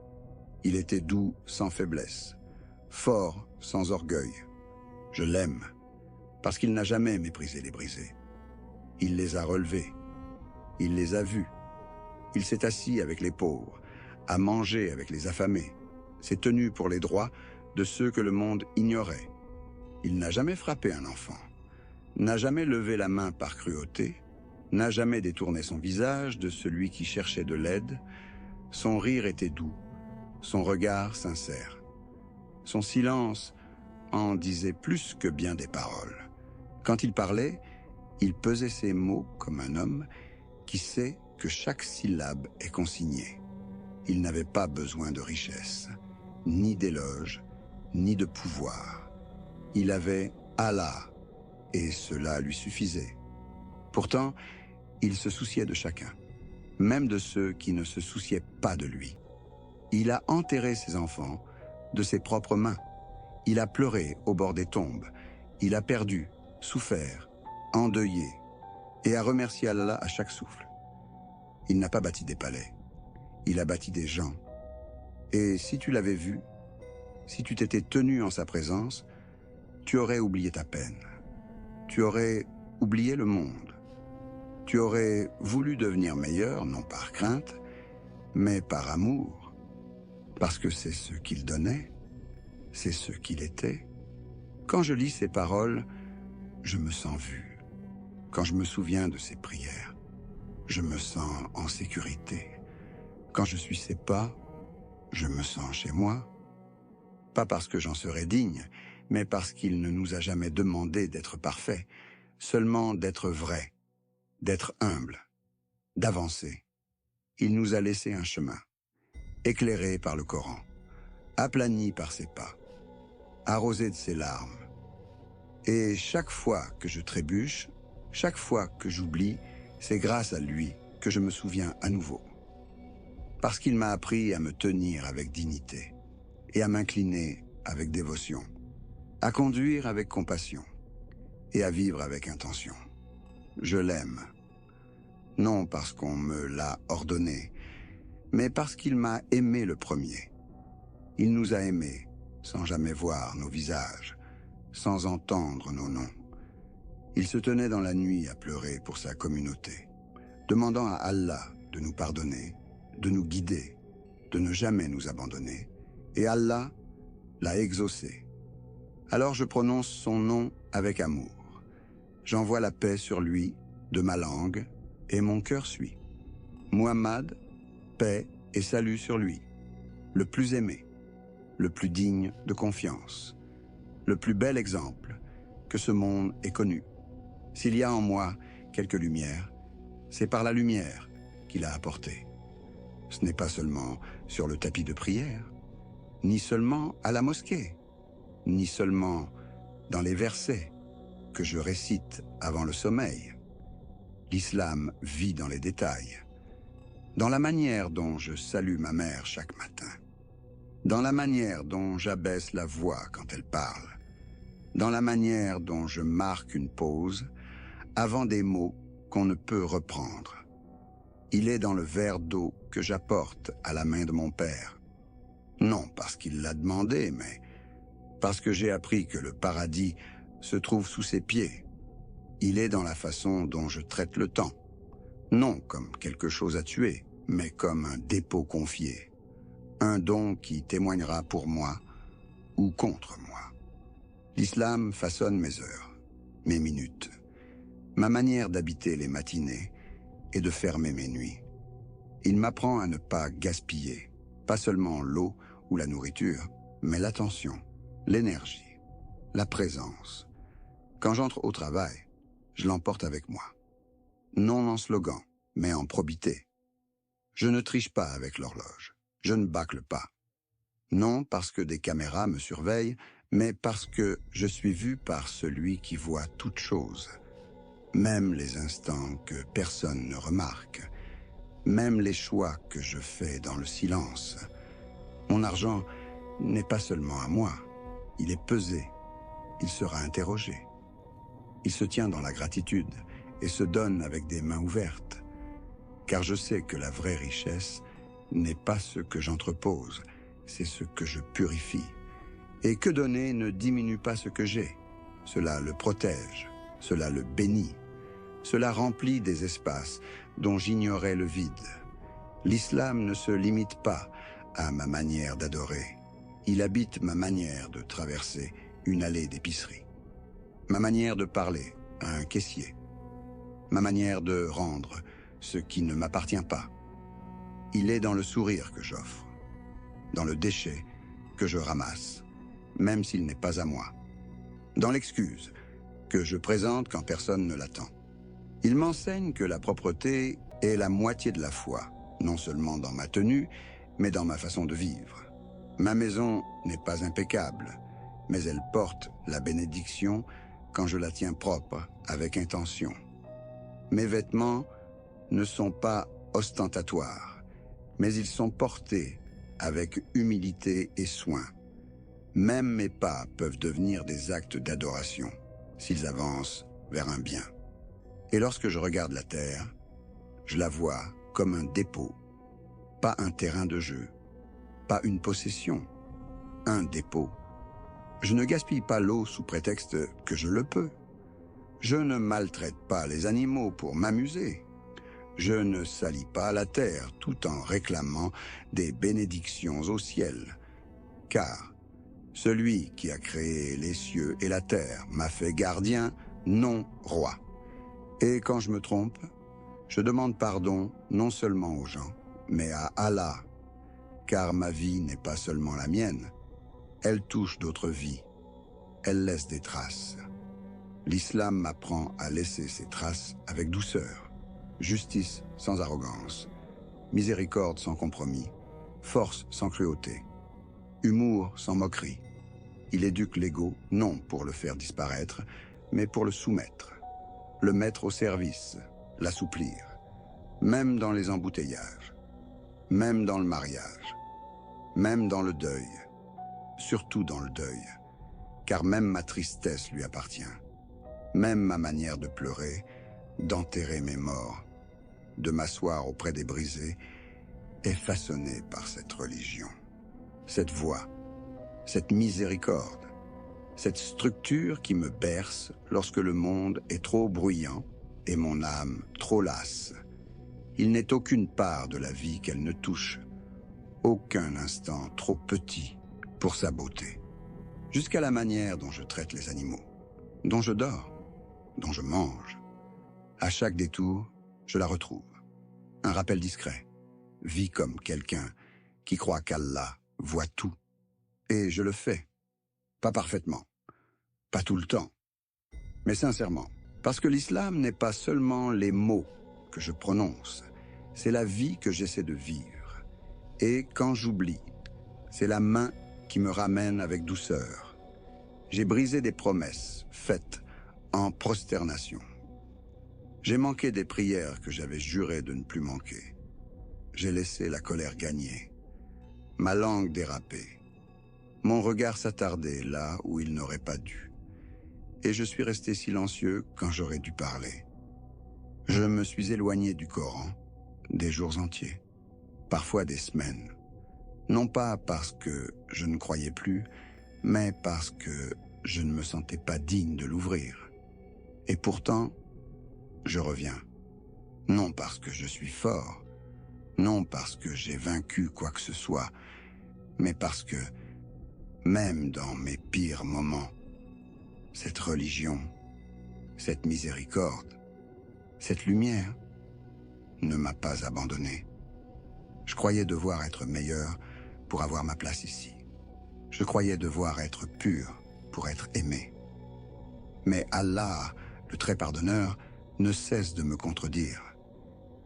S1: Il était doux sans faiblesse, fort sans orgueil. Je l'aime, parce qu'il n'a jamais méprisé les brisés. Il les a relevés. Il les a vus. Il s'est assis avec les pauvres, a mangé avec les affamés, s'est tenu pour les droits de ceux que le monde ignorait. Il n'a jamais frappé un enfant, n'a jamais levé la main par cruauté, n'a jamais détourné son visage de celui qui cherchait de l'aide. Son rire était doux, son regard sincère. Son silence en disait plus que bien des paroles. Quand il parlait, il pesait ses mots comme un homme qui sait que chaque syllabe est consignée. Il n'avait pas besoin de richesse, ni d'éloges, ni de pouvoir. Il avait Allah, et cela lui suffisait. Pourtant, il se souciait de chacun, même de ceux qui ne se souciaient pas de lui. Il a enterré ses enfants de ses propres mains. Il a pleuré au bord des tombes. Il a perdu, souffert, endeuillé, et a remercié Allah à chaque souffle. Il n'a pas bâti des palais. Il a bâti des gens. Et si tu l'avais vu, si tu t'étais tenu en sa présence, tu aurais oublié ta peine. Tu aurais oublié le monde. Tu aurais voulu devenir meilleur, non par crainte, mais par amour. Parce que c'est ce qu'il donnait, c'est ce qu'il était. Quand je lis ces paroles, je me sens vu. Quand je me souviens de ses prières, je me sens en sécurité. Quand je suis ses pas, je me sens chez moi. Pas parce que j'en serais digne, mais parce qu'il ne nous a jamais demandé d'être parfaits, seulement d'être vrais, d'être humbles, d'avancer. Il nous a laissé un chemin, éclairé par le Coran, aplani par ses pas, arrosé de ses larmes. Et chaque fois que je trébuche, chaque fois que j'oublie, c'est grâce à lui que je me souviens à nouveau. Parce qu'il m'a appris à me tenir avec dignité et à m'incliner avec dévotion, à conduire avec compassion et à vivre avec intention. Je l'aime, non parce qu'on me l'a ordonné, mais parce qu'il m'a aimé le premier. Il nous a aimés sans jamais voir nos visages, sans entendre nos noms. Il se tenait dans la nuit à pleurer pour sa communauté, demandant à Allah de nous pardonner, de nous guider, de ne jamais nous abandonner. Et Allah l'a exaucé. Alors je prononce son nom avec amour. J'envoie la paix sur lui, de ma langue, et mon cœur suit. Muhammad, paix et salut sur lui, le plus aimé, le plus digne de confiance, le plus bel exemple que ce monde ait connu. S'il y a en moi quelque lumière, c'est par la lumière qu'il a apportée. Ce n'est pas seulement sur le tapis de prière, ni seulement à la mosquée, ni seulement dans les versets que je récite avant le sommeil. L'islam vit dans les détails, dans la manière dont je salue ma mère chaque matin, dans la manière dont j'abaisse la voix quand elle parle, dans la manière dont je marque une pause avant des mots qu'on ne peut reprendre. Il est dans le verre d'eau que j'apporte à la main de mon père. Non parce qu'il l'a demandé, mais parce que j'ai appris que le paradis se trouve sous ses pieds. Il est dans la façon dont je traite le temps. Non comme quelque chose à tuer, mais comme un dépôt confié. Un don qui témoignera pour moi ou contre moi. L'islam façonne mes heures, mes minutes, ma manière d'habiter les matinées et de fermer mes nuits. Il m'apprend à ne pas gaspiller, pas seulement l'eau ou la nourriture, mais l'attention, l'énergie, la présence. Quand j'entre au travail, je l'emporte avec moi. Non en slogan, mais en probité. Je ne triche pas avec l'horloge, je ne bâcle pas. Non parce que des caméras me surveillent, mais parce que je suis vu par celui qui voit toutes choses. Même les instants que personne ne remarque, même les choix que je fais dans le silence. Mon argent n'est pas seulement à moi, il est pesé, il sera interrogé. Il se tient dans la gratitude et se donne avec des mains ouvertes, car je sais que la vraie richesse n'est pas ce que j'entrepose, c'est ce que je purifie. Et que donner ne diminue pas ce que j'ai. Cela le protège, cela le bénit, cela remplit des espaces dont j'ignorais le vide. L'islam ne se limite pas à ma manière d'adorer. Il habite ma manière de traverser une allée d'épicerie, ma manière de parler à un caissier, ma manière de rendre ce qui ne m'appartient pas. Il est dans le sourire que j'offre, dans le déchet que je ramasse, même s'il n'est pas à moi, dans l'excuse que je présente quand personne ne l'attend. Il m'enseigne que la propreté est la moitié de la foi, non seulement dans ma tenue, mais dans ma façon de vivre. Ma maison n'est pas impeccable, mais elle porte la bénédiction quand je la tiens propre, avec intention. Mes vêtements ne sont pas ostentatoires, mais ils sont portés avec humilité et soin. Même mes pas peuvent devenir des actes d'adoration, s'ils avancent vers un bien. Et lorsque je regarde la terre, je la vois comme un dépôt, pas un terrain de jeu, pas une possession, un dépôt. Je ne gaspille pas l'eau sous prétexte que je le peux. Je ne maltraite pas les animaux pour m'amuser. Je ne salis pas la terre tout en réclamant des bénédictions au ciel. Car celui qui a créé les cieux et la terre m'a fait gardien, non roi. Et quand je me trompe, je demande pardon non seulement aux gens, mais à Allah, car ma vie n'est pas seulement la mienne, elle touche d'autres vies, elle laisse des traces. L'islam m'apprend à laisser ces traces avec douceur, justice sans arrogance, miséricorde sans compromis, force sans cruauté, humour sans moquerie. Il éduque l'ego non pour le faire disparaître, mais pour le soumettre, le mettre au service, l'assouplir, même dans les embouteillages, même dans le mariage, même dans le deuil, surtout dans le deuil, car même ma tristesse lui appartient, même ma manière de pleurer, d'enterrer mes morts, de m'asseoir auprès des brisés, est façonnée par cette religion, cette voix, cette miséricorde, cette structure qui me berce lorsque le monde est trop bruyant et mon âme trop lasse. Il n'est aucune part de la vie qu'elle ne touche, aucun instant trop petit pour sa beauté. jusqu'à la manière dont je traite les animaux, dont je dors, dont je mange. À chaque détour, je la retrouve. Un rappel discret. Vis comme quelqu'un qui croit qu'Allah voit tout. Et je le fais. Pas parfaitement. Pas tout le temps. Mais sincèrement. Parce que l'islam n'est pas seulement les mots que je prononce. C'est la vie que j'essaie de vivre. Et quand j'oublie, c'est la main qui me ramène avec douceur. J'ai brisé des promesses faites en prosternation. J'ai manqué des prières que j'avais juré de ne plus manquer. J'ai laissé la colère gagner. Ma langue déraper. Mon regard s'attarder là où il n'aurait pas dû. Et je suis resté silencieux quand j'aurais dû parler. Je me suis éloigné du Coran des jours entiers, parfois des semaines. Non pas parce que je ne croyais plus, mais parce que je ne me sentais pas digne de l'ouvrir. Et pourtant, je reviens. Non parce que je suis fort, non parce que j'ai vaincu quoi que ce soit, mais parce que, même dans mes pires moments, cette religion, cette miséricorde, cette lumière ne m'a pas abandonné. Je croyais devoir être meilleur pour avoir ma place ici. Je croyais devoir être pur pour être aimé. Mais Allah, le très pardonneur, ne cesse de me contredire.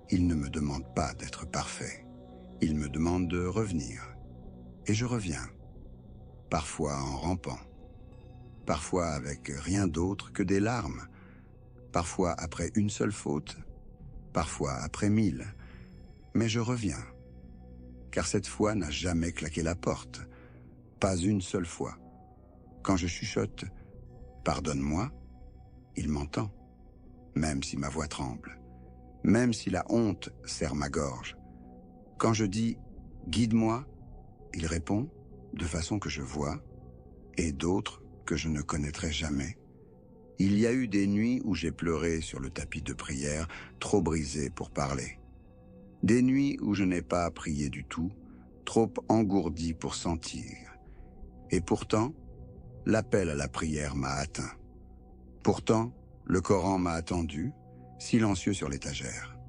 S1: Il ne me demande pas d'être parfait. Il me demande de revenir. Et je reviens. Parfois en rampant. Parfois avec rien d'autre que des larmes. Parfois après une seule faute. Parfois après 1000. Mais je reviens. Car cette foi n'a jamais claqué la porte. Pas une seule fois. Quand je chuchote « Pardonne-moi », il m'entend. Même si ma voix tremble. Même si la honte serre ma gorge. Quand je dis « Guide-moi », il répond de façon que je vois, et d'autres que je ne connaîtrai jamais. Il y a eu des nuits où j'ai pleuré sur le tapis de prière, trop brisé pour parler. Des nuits où je n'ai pas prié du tout, trop engourdi pour sentir. Et pourtant, l'appel à la prière m'a atteint. Pourtant, le Coran m'a attendu, silencieux sur l'étagère.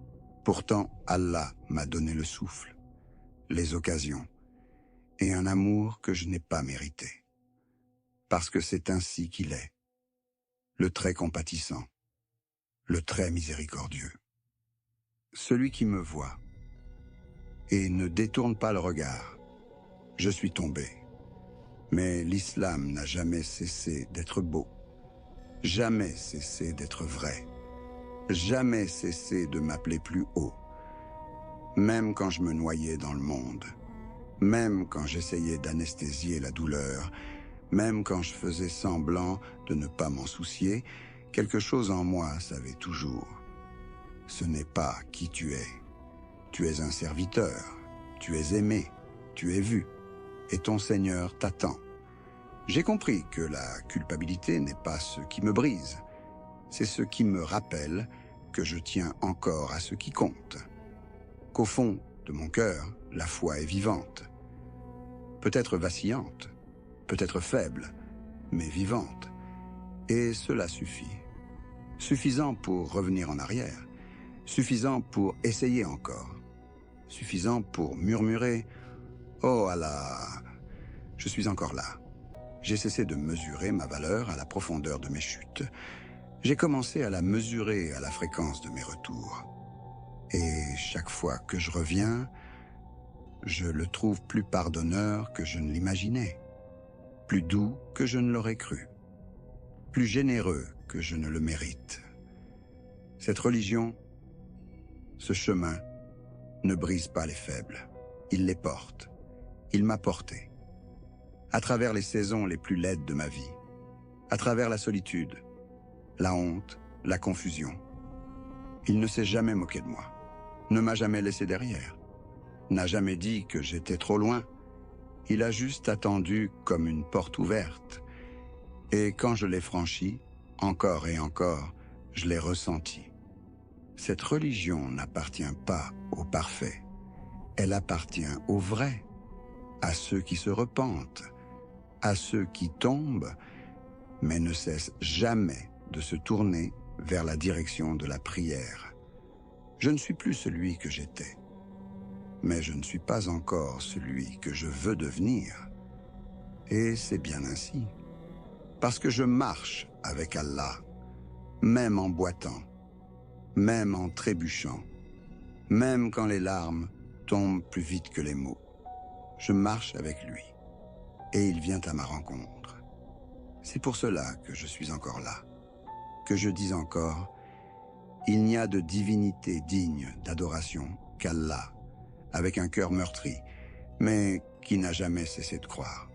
S1: Pourtant, Allah m'a donné le souffle, les occasions, et un amour que je n'ai pas mérité. Parce que c'est ainsi qu'il est, le très compatissant, le très miséricordieux. Celui qui me voit et ne détourne pas le regard. Je suis tombé. Mais l'islam n'a jamais cessé d'être beau, jamais cessé d'être vrai, jamais cessé de m'appeler plus haut. Même quand je me noyais dans le monde, même quand j'essayais d'anesthésier la douleur, même quand je faisais semblant de ne pas m'en soucier, quelque chose en moi savait toujours. Ce n'est pas qui tu es. Tu es un serviteur, tu es aimé, tu es vu, et ton Seigneur t'attend. J'ai compris que la culpabilité n'est pas ce qui me brise, c'est ce qui me rappelle que je tiens encore à ce qui compte. Qu'au fond de mon cœur, la foi est vivante. Peut-être vacillante, peut-être faible, mais vivante. Et cela suffit. Suffisant pour revenir en arrière, suffisant pour essayer encore, suffisant pour murmurer « Oh Allah, je suis encore là ». J'ai cessé de mesurer ma valeur à la profondeur de mes chutes. J'ai commencé à la mesurer à la fréquence de mes retours. Et chaque fois que je reviens, je le trouve plus pardonneur que je ne l'imaginais, plus doux que je ne l'aurais cru, plus généreux que je ne le mérite. Cette religion, ce chemin, ne brise pas les faibles. Il les porte. Il m'a porté. À travers les saisons les plus laides de ma vie, à travers la solitude, la honte, la confusion. Il ne s'est jamais moqué de moi, ne m'a jamais laissé derrière, n'a jamais dit que j'étais trop loin. Il a juste attendu comme une porte ouverte. Et quand je l'ai franchie, encore et encore, je l'ai ressenti. Cette religion n'appartient pas aux parfaits. Elle appartient aux vrais, à ceux qui se repentent, à ceux qui tombent, mais ne cessent jamais de se tourner vers la direction de la prière. Je ne suis plus celui que j'étais, mais je ne suis pas encore celui que je veux devenir. Et c'est bien ainsi, parce que je marche avec Allah, même en boitant, même en trébuchant, même quand les larmes tombent plus vite que les mots. Je marche avec lui, et il vient à ma rencontre. C'est pour cela que je suis encore là, que je dis encore, il n'y a de divinité digne d'adoration qu'Allah, avec un cœur meurtri, mais qui n'a jamais cessé de croire.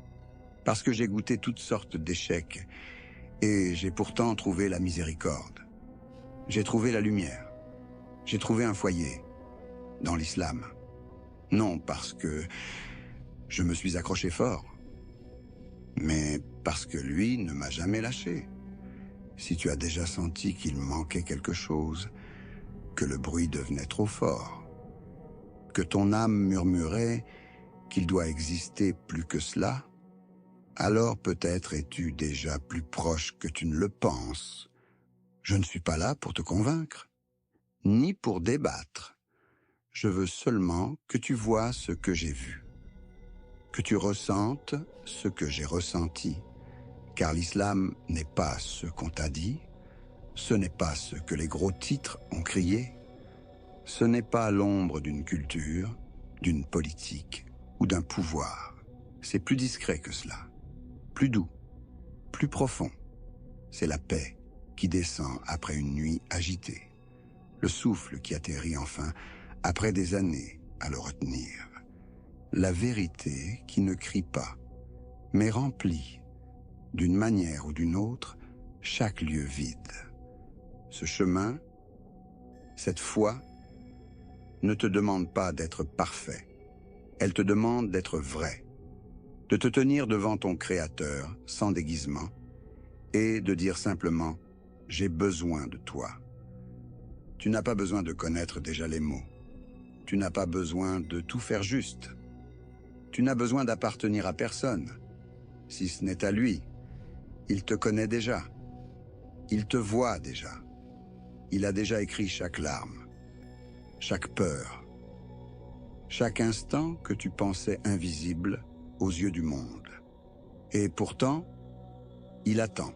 S1: Parce que j'ai goûté toutes sortes d'échecs, et j'ai pourtant trouvé la miséricorde. J'ai trouvé la lumière. J'ai trouvé un foyer dans l'islam. Non parce que je me suis accroché fort, mais parce que lui ne m'a jamais lâché. Si tu as déjà senti qu'il manquait quelque chose, que le bruit devenait trop fort, que ton âme murmurait qu'il doit exister plus que cela, alors peut-être es-tu déjà plus proche que tu ne le penses. Je ne suis pas là pour te convaincre, ni pour débattre. Je veux seulement que tu vois ce que j'ai vu, que tu ressentes ce que j'ai ressenti, car l'islam n'est pas ce qu'on t'a dit, ce n'est pas ce que les gros titres ont crié, ce n'est pas l'ombre d'une culture, d'une politique ou d'un pouvoir. C'est plus discret que cela, plus doux, plus profond. C'est la paix qui descend après une nuit agitée, le souffle qui atterrit enfin après des années à le retenir, la vérité qui ne crie pas, mais remplit, d'une manière ou d'une autre, chaque lieu vide. Ce chemin, cette foi, ne te demande pas d'être parfait. Elle te demande d'être vrai, de te tenir devant ton Créateur sans déguisement et de dire simplement « J'ai besoin de toi ». Tu n'as pas besoin de connaître déjà les mots. Tu n'as pas besoin de tout faire juste. Tu n'as besoin d'appartenir à personne, si ce n'est à lui. Il te connaît déjà. Il te voit déjà. Il a déjà écrit chaque larme, chaque peur, chaque instant que tu pensais invisible aux yeux du monde. Et pourtant, il attend.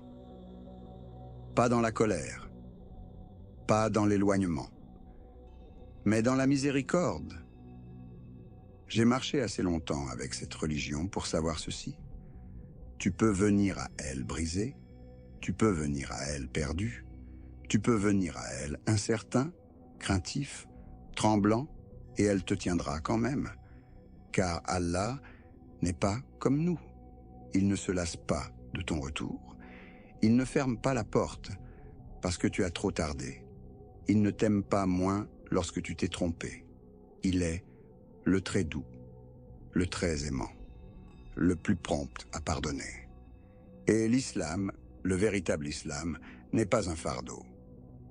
S1: Pas dans la colère, pas dans l'éloignement, mais dans la miséricorde. J'ai marché assez longtemps avec cette religion pour savoir ceci. Tu peux venir à elle brisé, tu peux venir à elle perdu, tu peux venir à elle incertain, craintif, tremblant, et elle te tiendra quand même. Car Allah n'est pas comme nous. Il ne se lasse pas de ton retour. Il ne ferme pas la porte parce que tu as trop tardé. Il ne t'aime pas moins lorsque tu t'es trompé. Il est le très doux, le très aimant, le plus prompt à pardonner. Et l'islam, le véritable islam, n'est pas un fardeau.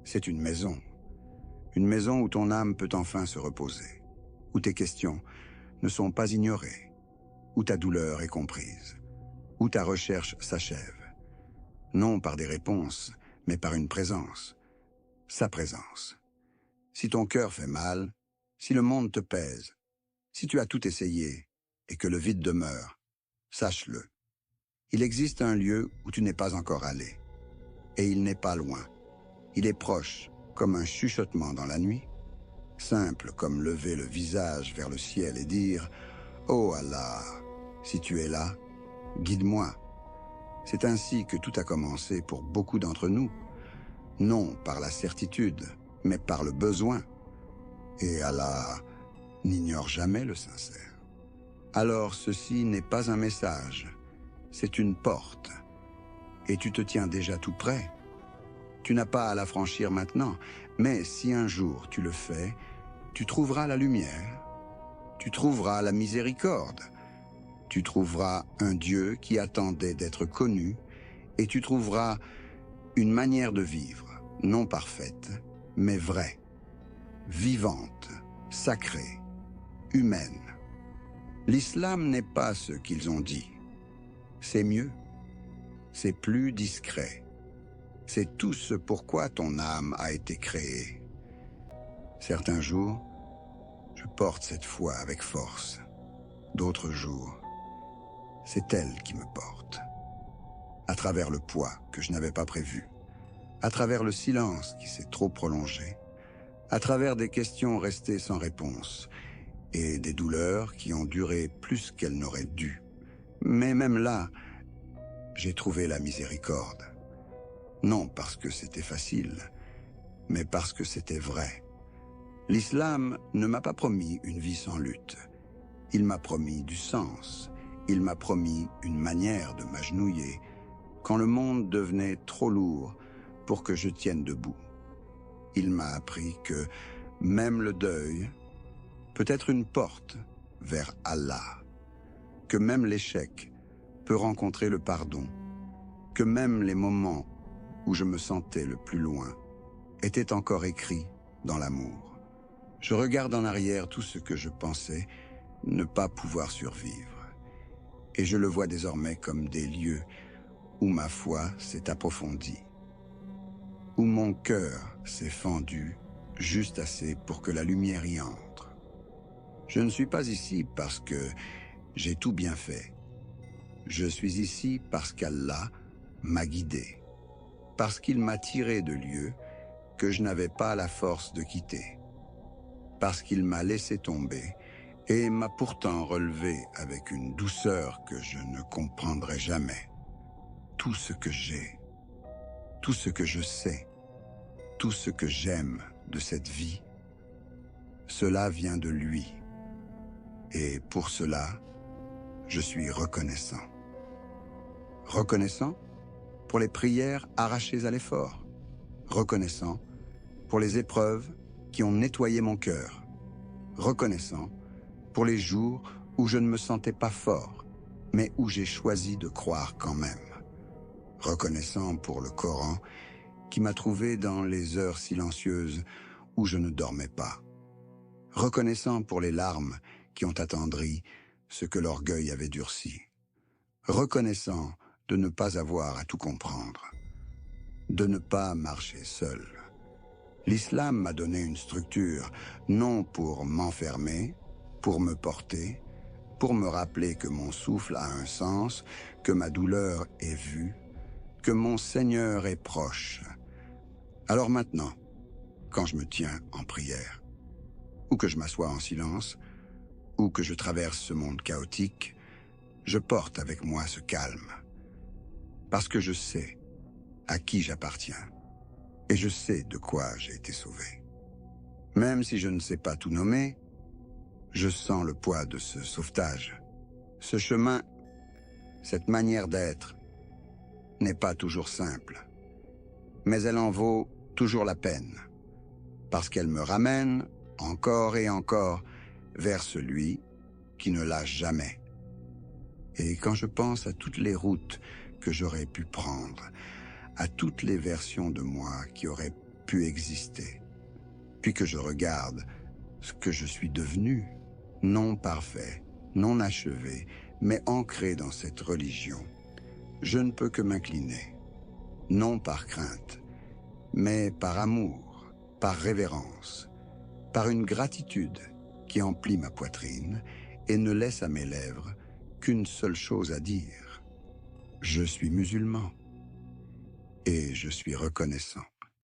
S1: C'est une maison où ton âme peut enfin se reposer, où tes questions ne sont pas ignorées, où ta douleur est comprise, où ta recherche s'achève, non par des réponses, mais par une présence, sa présence. Si ton cœur fait mal, si le monde te pèse, si tu as tout essayé et que le vide demeure, sache-le. Il existe un lieu où tu n'es pas encore allé, et il n'est pas loin. Il est proche, comme un chuchotement dans la nuit, simple comme lever le visage vers le ciel et dire « Oh Allah, si tu es là, guide-moi ». C'est ainsi que tout a commencé pour beaucoup d'entre nous, non par la certitude, mais par le besoin. Et Allah n'ignore jamais le sincère. Alors ceci n'est pas un message, c'est une porte. Et tu te tiens déjà tout près. Tu n'as pas à la franchir maintenant, mais si un jour tu le fais, tu trouveras la lumière, tu trouveras la miséricorde, tu trouveras un Dieu qui attendait d'être connu, et tu trouveras une manière de vivre, non parfaite, mais vraie, vivante, sacrée, humaine. L'islam n'est pas ce qu'ils ont dit. C'est mieux, c'est plus discret. C'est tout ce pourquoi ton âme a été créée. Certains jours, je porte cette foi avec force. D'autres jours, c'est elle qui me porte. À travers le poids que je n'avais pas prévu, à travers le silence qui s'est trop prolongé, à travers des questions restées sans réponse et des douleurs qui ont duré plus qu'elles n'auraient dû. Mais même là, j'ai trouvé la miséricorde. Non parce que c'était facile, mais parce que c'était vrai. L'islam ne m'a pas promis une vie sans lutte. Il m'a promis du sens. Il m'a promis une manière de m'agenouiller quand le monde devenait trop lourd pour que je tienne debout. Il m'a appris que même le deuil peut être une porte vers Allah, que même l'échec peut rencontrer le pardon, que même les moments où je me sentais le plus loin étaient encore écrits dans l'amour. Je regarde en arrière tout ce que je pensais ne pas pouvoir survivre, et je le vois désormais comme des lieux où ma foi s'est approfondie, où mon cœur s'est fendu juste assez pour que la lumière y entre. Je ne suis pas ici parce que j'ai tout bien fait. Je suis ici parce qu'Allah m'a guidé, parce qu'il m'a tiré de lieux que je n'avais pas la force de quitter, parce qu'il m'a laissé tomber et m'a pourtant relevé avec une douceur que je ne comprendrai jamais. Tout ce que j'ai, tout ce que je sais, tout ce que j'aime de cette vie, cela vient de lui. Et pour cela, je suis reconnaissant. Reconnaissant pour les prières arrachées à l'effort. Reconnaissant pour les épreuves qui ont nettoyé mon cœur. Reconnaissant pour les jours où je ne me sentais pas fort, mais où j'ai choisi de croire quand même. Reconnaissant pour le Coran qui m'a trouvé dans les heures silencieuses où je ne dormais pas. Reconnaissant pour les larmes qui ont attendri ce que l'orgueil avait durci. Reconnaissant de ne pas avoir à tout comprendre, de ne pas marcher seul. L'islam m'a donné une structure, non pour m'enfermer, pour me porter, pour me rappeler que mon souffle a un sens, que ma douleur est vue, que mon Seigneur est proche. Alors maintenant, quand je me tiens en prière, ou que je m'assois en silence, ou que je traverse ce monde chaotique, je porte avec moi ce calme. Parce que je sais à qui j'appartiens, et je sais de quoi j'ai été sauvé. Même si je ne sais pas tout nommer, je sens le poids de ce sauvetage. Ce chemin, cette manière d'être, n'est pas toujours simple, mais elle en vaut toujours la peine, parce qu'elle me ramène encore et encore vers celui qui ne lâche jamais. Et quand je pense à toutes les routes que j'aurais pu prendre, à toutes les versions de moi qui auraient pu exister, puis que je regarde ce que je suis devenu, non parfait, non achevé, mais ancré dans cette religion, je ne peux que m'incliner, non par crainte, mais par amour, par révérence, par une gratitude qui emplit ma poitrine et ne laisse à mes lèvres qu'une seule chose à dire. Je suis musulman et je suis reconnaissant.